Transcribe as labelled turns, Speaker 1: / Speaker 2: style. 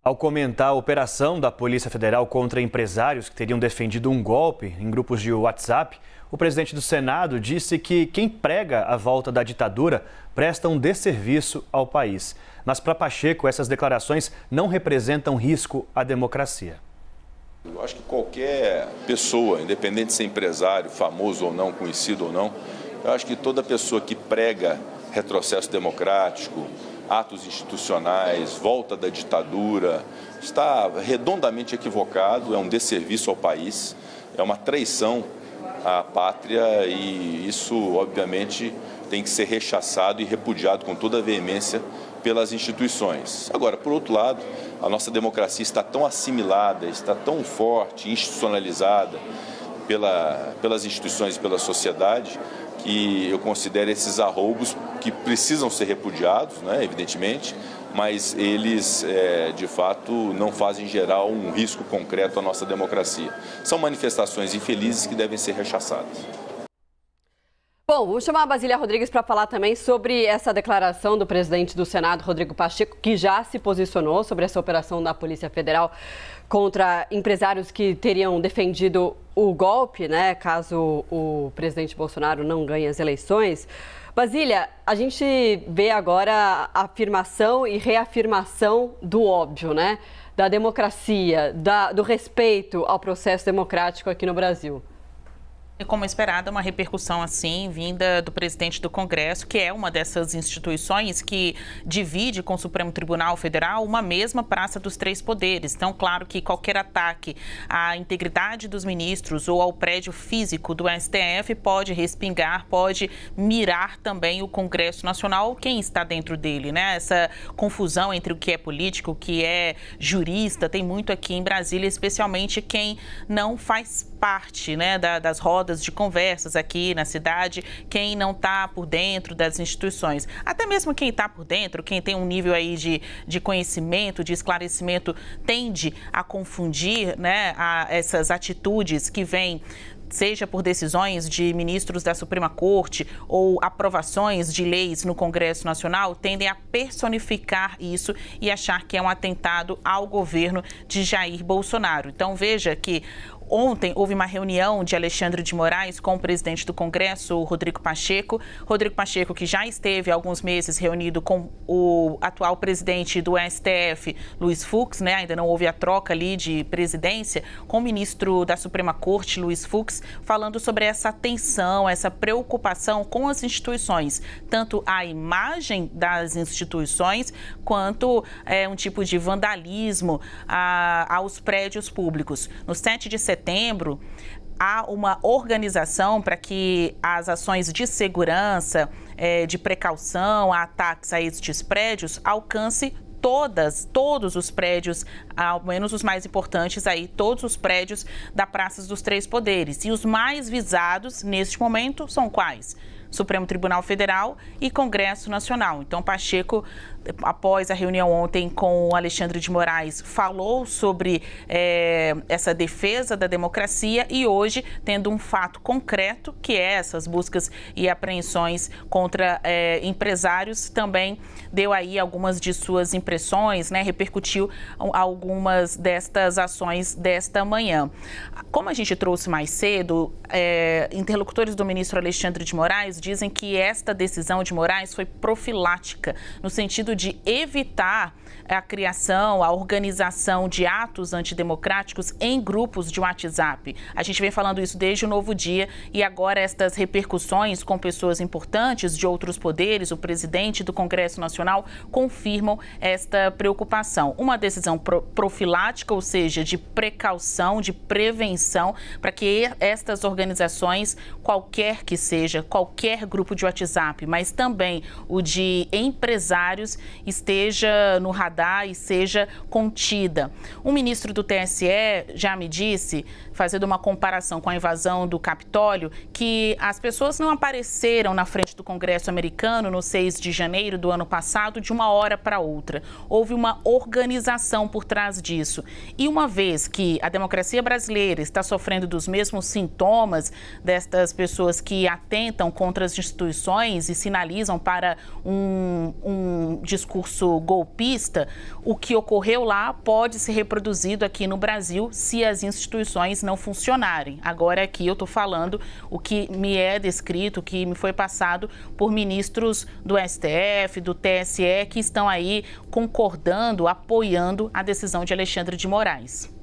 Speaker 1: Ao comentar a operação da Polícia Federal contra empresários que teriam defendido um golpe em grupos de WhatsApp, o presidente do Senado disse que quem prega a volta da ditadura presta um desserviço ao país. Mas para Pacheco, essas declarações não representam risco à democracia.
Speaker 2: Eu acho que qualquer pessoa, independente de ser empresário, famoso ou não, conhecido ou não, eu acho que toda pessoa que prega retrocesso democrático, atos institucionais, volta da ditadura, está redondamente equivocado, é um desserviço ao país, é uma traição à pátria e isso, obviamente, tem que ser rechaçado e repudiado com toda a veemência pelas instituições. Agora, por outro lado, a nossa democracia está tão assimilada, está tão forte, institucionalizada pelas instituições e pela sociedade, que eu considero esses arroubos que precisam ser repudiados, né, evidentemente, mas eles, de fato, não fazem gerar um risco concreto à nossa democracia. São manifestações infelizes que devem ser rechaçadas.
Speaker 3: Bom, vou chamar a Basília Rodrigues para falar também sobre essa declaração do presidente do Senado, Rodrigo Pacheco, que já se posicionou sobre essa operação da Polícia Federal contra empresários que teriam defendido o golpe, né, caso o presidente Bolsonaro não ganhe as eleições. Basília, a gente vê agora a afirmação e reafirmação do óbvio, né, da democracia, do respeito ao processo democrático aqui no Brasil.
Speaker 4: E como esperado, uma repercussão assim, vinda do presidente do Congresso, que é uma dessas instituições que divide com o Supremo Tribunal Federal uma mesma praça dos três poderes. Então, claro que qualquer ataque à integridade dos ministros ou ao prédio físico do STF pode respingar, pode mirar também o Congresso Nacional, quem está dentro dele, né? Essa confusão entre o que é político, o que é jurista, tem muito aqui em Brasília, especialmente quem não faz parte, né, das rodas de conversas aqui na cidade, quem não está por dentro das instituições. Até mesmo quem está por dentro, quem tem um nível aí de conhecimento, de esclarecimento, tende a confundir, né, essas atitudes que vêm, seja por decisões de ministros da Suprema Corte ou aprovações de leis no Congresso Nacional, tendem a personificar isso e achar que é um atentado ao governo de Jair Bolsonaro. Então, veja que ontem houve uma reunião de Alexandre de Moraes com o presidente do Congresso, Rodrigo Pacheco. Rodrigo Pacheco, que já esteve há alguns meses reunido com o atual presidente do STF, Luiz Fux, né? Ainda não houve a troca ali de presidência, com o ministro da Suprema Corte, Luiz Fux, falando sobre essa tensão, essa preocupação com as instituições, tanto a imagem das instituições, quanto um tipo de vandalismo aos prédios públicos. No 7 de setembro, há uma organização para que as ações de segurança, de precaução, a ataques a estes prédios, alcance todos os prédios, ao menos os mais importantes aí, todos os prédios da Praça dos Três Poderes. E os mais visados neste momento são quais? Supremo Tribunal Federal e Congresso Nacional. Então, Pacheco, após a reunião ontem com o Alexandre de Moraes, falou sobre essa defesa da democracia e hoje, tendo um fato concreto, que é essas buscas e apreensões contra empresários, também deu aí algumas de suas impressões, né, repercutiu algumas destas ações desta manhã. Como a gente trouxe mais cedo, interlocutores do ministro Alexandre de Moraes dizem que esta decisão de Moraes foi profilática, no sentido de evitar a criação, a organização de atos antidemocráticos em grupos de WhatsApp. A gente vem falando isso desde o Novo Dia e agora estas repercussões com pessoas importantes de outros poderes, o presidente do Congresso Nacional, confirmam esta preocupação. Uma decisão profilática, ou seja, de precaução, de prevenção, para que estas organizações, qualquer que seja, qualquer grupo de WhatsApp, mas também o de empresários, esteja no radar e seja contida. O ministro do TSE já me disse, fazendo uma comparação com a invasão do Capitólio, que as pessoas não apareceram na frente do Congresso americano no 6 de janeiro do ano passado de uma hora para outra. Houve uma organização por trás disso. E uma vez que a democracia brasileira está sofrendo dos mesmos sintomas destas pessoas que atentam contra as instituições e sinalizam para um discurso golpista, o que ocorreu lá pode ser reproduzido aqui no Brasil se as instituições não funcionarem. Agora aqui eu estou falando o que me é descrito, o que me foi passado por ministros do STF, do TSE, que estão aí concordando, apoiando a decisão de Alexandre de Moraes.